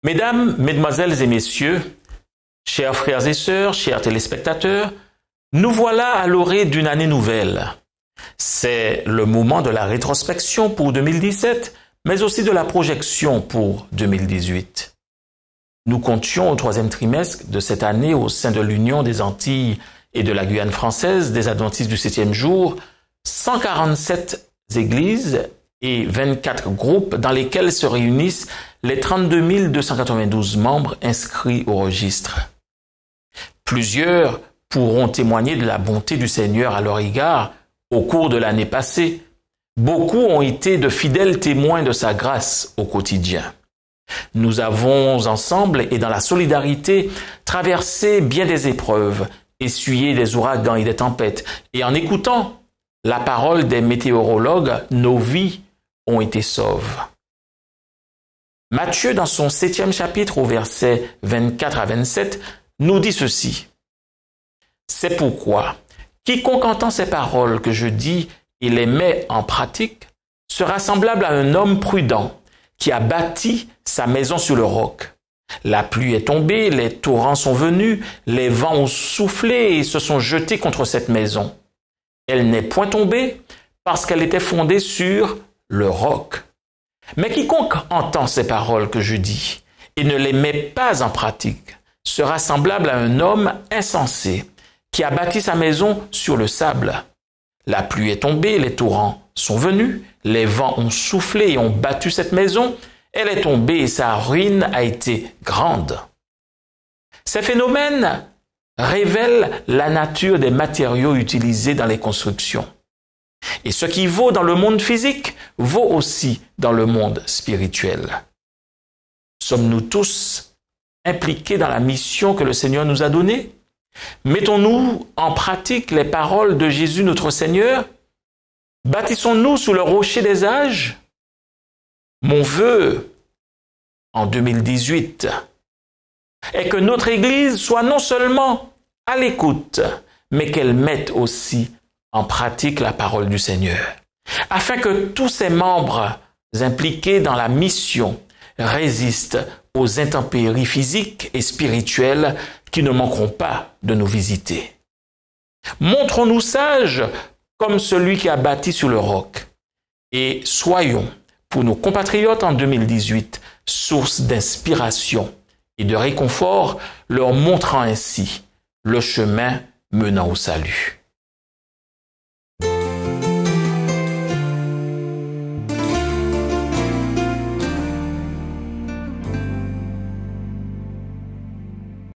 Mesdames, mesdemoiselles et messieurs, chers frères et sœurs, chers téléspectateurs, nous voilà à l'orée d'une année nouvelle. C'est le moment de la rétrospection pour 2017, mais aussi de la projection pour 2018. Nous comptions au troisième trimestre de cette année au sein de l'Union des Antilles et de la Guyane française des Adventistes du 7e jour, 147 églises et 24 groupes dans lesquels se réunissent les 32 292 membres inscrits au registre. Plusieurs pourront témoigner de la bonté du Seigneur à leur égard au cours de l'année passée. Beaucoup ont été de fidèles témoins de sa grâce au quotidien. Nous avons ensemble et dans la solidarité traversé bien des épreuves, essuyé des ouragans et des tempêtes, et en écoutant la parole des météorologues, nos vies ont été sauves. Matthieu, dans son 7e chapitre, au verset 24 à 27, nous dit ceci. « C'est pourquoi, quiconque entend ces paroles que je dis et les met en pratique, sera semblable à un homme prudent qui a bâti sa maison sur le roc. La pluie est tombée, les torrents sont venus, les vents ont soufflé et se sont jetés contre cette maison. Elle n'est point tombée parce qu'elle était fondée sur le roc. Mais quiconque entend ces paroles que je dis et ne les met pas en pratique sera semblable à un homme insensé qui a bâti sa maison sur le sable. La pluie est tombée, les torrents sont venus, les vents ont soufflé et ont battu cette maison. Elle est tombée et sa ruine a été grande. » Ces phénomènes révèlent la nature des matériaux utilisés dans les constructions. Et ce qui vaut dans le monde physique vaut aussi dans le monde spirituel. Sommes-nous tous impliqués dans la mission que le Seigneur nous a donnée? Mettons-nous en pratique les paroles de Jésus notre Seigneur? Bâtissons-nous sous le rocher des âges? Mon vœu en 2018 est que notre Église soit non seulement à l'écoute, mais qu'elle mette aussi en pratique la parole du Seigneur, afin que tous ses membres impliqués dans la mission résistent aux intempéries physiques et spirituelles qui ne manqueront pas de nous visiter. Montrons-nous sages comme celui qui a bâti sur le roc, et soyons, pour nos compatriotes en 2018, source d'inspiration et de réconfort, leur montrant ainsi le chemin menant au salut.